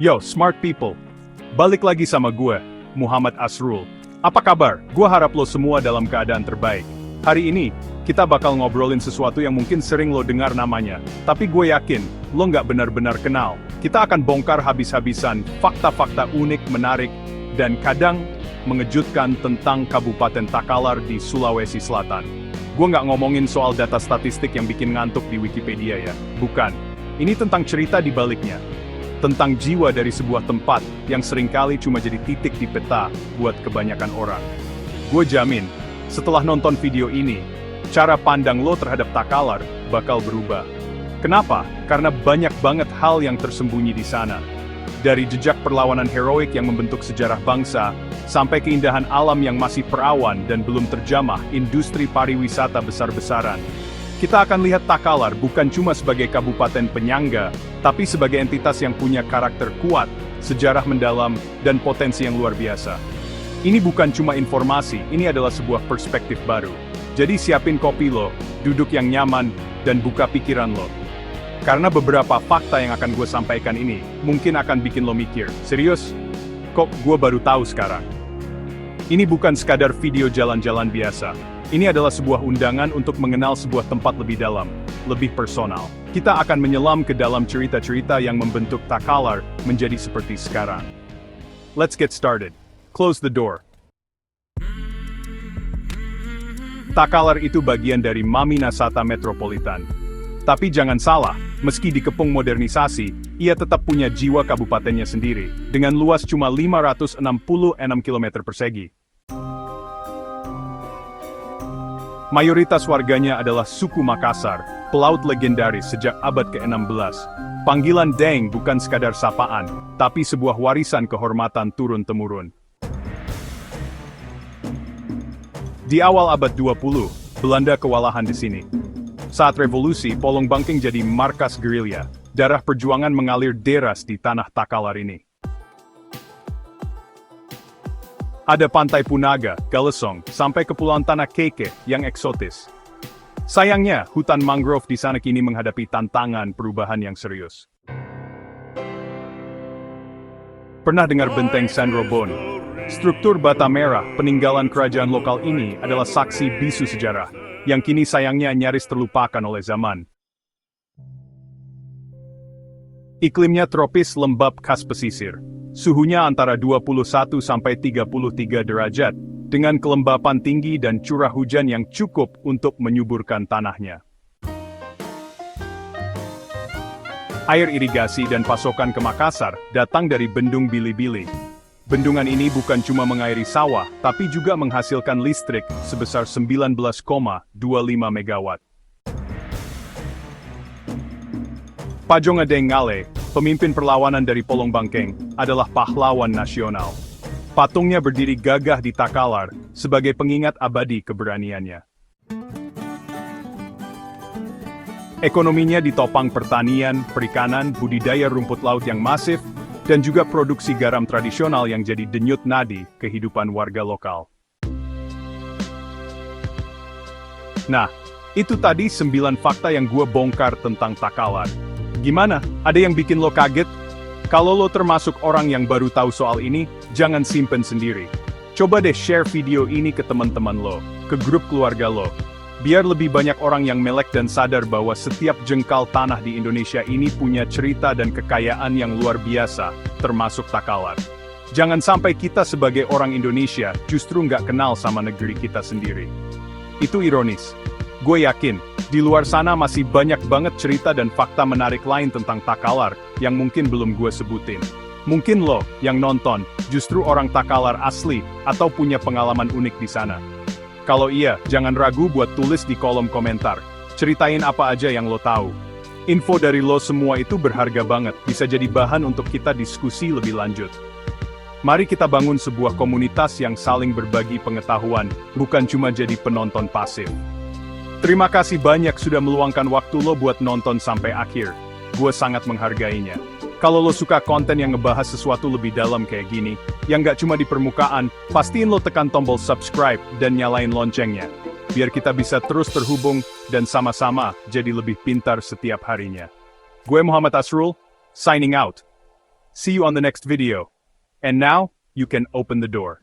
Yo, smart people. Balik lagi sama gue, Muhammad Asrul. Apa kabar? Gue harap lo semua dalam keadaan terbaik. Hari ini, kita bakal ngobrolin sesuatu yang mungkin sering lo dengar namanya. Tapi gue yakin, lo nggak benar-benar kenal. Kita akan bongkar habis-habisan fakta-fakta unik, menarik, dan kadang mengejutkan tentang Kabupaten Takalar di Sulawesi Selatan. Gue nggak ngomongin soal data statistik yang bikin ngantuk di Wikipedia ya. Bukan. Ini tentang cerita di baliknya. Tentang jiwa dari sebuah tempat yang seringkali cuma jadi titik di peta buat kebanyakan orang. Gue jamin, setelah nonton video ini, cara pandang lo terhadap Takalar bakal berubah. Kenapa? Karena banyak banget hal yang tersembunyi di sana. Dari jejak perlawanan heroik yang membentuk sejarah bangsa, sampai keindahan alam yang masih perawan dan belum terjamah industri pariwisata besar-besaran. Kita akan lihat Takalar bukan cuma sebagai kabupaten penyangga, tapi sebagai entitas yang punya karakter kuat, sejarah mendalam, dan potensi yang luar biasa. Ini bukan cuma informasi, ini adalah sebuah perspektif baru. Jadi siapin kopi lo, duduk yang nyaman, dan buka pikiran lo. Karena beberapa fakta yang akan gue sampaikan ini, mungkin akan bikin lo mikir, serius? Kok gue baru tahu sekarang? Ini bukan sekadar video jalan-jalan biasa. Ini adalah sebuah undangan untuk mengenal sebuah tempat lebih dalam, lebih personal. Kita akan menyelam ke dalam cerita-cerita yang membentuk Takalar menjadi seperti sekarang. Let's get started. Close the door. Takalar itu bagian dari Maminasata Metropolitan. Tapi jangan salah, meski dikepung modernisasi, ia tetap punya jiwa kabupatennya sendiri, dengan luas cuma 566 km persegi. Mayoritas warganya adalah suku Makassar, pelaut legendaris sejak abad ke-16. Panggilan Deng bukan sekadar sapaan, tapi sebuah warisan kehormatan turun-temurun. Di awal abad 20, Belanda kewalahan di sini. Saat revolusi, Polong Bangking jadi markas gerilya. Darah perjuangan mengalir deras di tanah Takalar ini. Ada pantai Punaga, Galesong, sampai kepulauan Tanah Keke yang eksotis. Sayangnya, hutan mangrove di sana kini menghadapi tantangan perubahan yang serius. Pernah dengar benteng San Robon? Struktur bata merah peninggalan kerajaan lokal ini adalah saksi bisu sejarah, yang kini sayangnya nyaris terlupakan oleh zaman. Iklimnya tropis lembab khas pesisir. Suhunya antara 21 sampai 33 derajat, dengan kelembapan tinggi dan curah hujan yang cukup untuk menyuburkan tanahnya. Air irigasi dan pasokan ke Makassar datang dari Bendung Bili-Bili. Bendungan ini bukan cuma mengairi sawah, tapi juga menghasilkan listrik sebesar 19,25 megawatt. Pajong Adeng Ngale, pemimpin perlawanan dari Polong Bangking, adalah pahlawan nasional. Patungnya berdiri gagah di Takalar sebagai pengingat abadi keberaniannya. Ekonominya ditopang pertanian, perikanan, budidaya rumput laut yang masif, dan juga produksi garam tradisional yang jadi denyut nadi kehidupan warga lokal. Nah, itu tadi 9 fakta yang gue bongkar tentang Takalar. Gimana? Ada yang bikin lo kaget? Kalau lo termasuk orang yang baru tahu soal ini, jangan simpen sendiri. Coba deh share video ini ke teman-teman lo, ke grup keluarga lo. Biar lebih banyak orang yang melek dan sadar bahwa setiap jengkal tanah di Indonesia ini punya cerita dan kekayaan yang luar biasa, termasuk Takalar. Jangan sampai kita sebagai orang Indonesia justru nggak kenal sama negeri kita sendiri. Itu ironis. Gue yakin, di luar sana masih banyak banget cerita dan fakta menarik lain tentang Takalar yang mungkin belum gue sebutin. Mungkin lo, yang nonton, justru orang Takalar asli atau punya pengalaman unik di sana. Kalau iya, jangan ragu buat tulis di kolom komentar. Ceritain apa aja yang lo tahu. Info dari lo semua itu berharga banget, bisa jadi bahan untuk kita diskusi lebih lanjut. Mari kita bangun sebuah komunitas yang saling berbagi pengetahuan, bukan cuma jadi penonton pasif. Terima kasih banyak sudah meluangkan waktu lo buat nonton sampai akhir. Gue sangat menghargainya. Kalau lo suka konten yang ngebahas sesuatu lebih dalam kayak gini, yang gak cuma di permukaan, pastiin lo tekan tombol subscribe dan nyalain loncengnya. Biar kita bisa terus terhubung dan sama-sama jadi lebih pintar setiap harinya. Gue Muhammad Asrul, signing out. See you on the next video. And now, you can open the door.